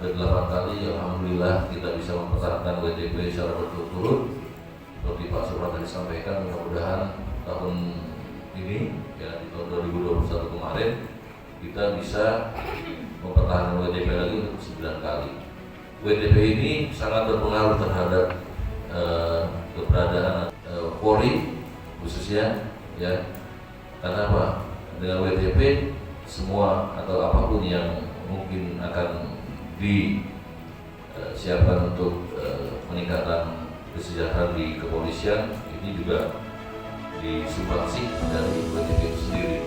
hampir 8 kali, alhamdulillah kita bisa mempertahankan WTP secara berturut-turut. Seperti Pak Suprat tadi sampaikan, mudah-mudahan tahun ini, ya di tahun 2021 kemarin, kita bisa mempertahankan WTP lagi untuk 9 kali. WTP ini sangat berpengaruh terhadap keberadaan Polri khususnya, ya. Karena apa? Dengan WTP semua atau apapun yang mungkin akan disiapkan untuk peningkatan kesejahteraan di kepolisian ini juga disumbangsi dari WTP itu sendiri.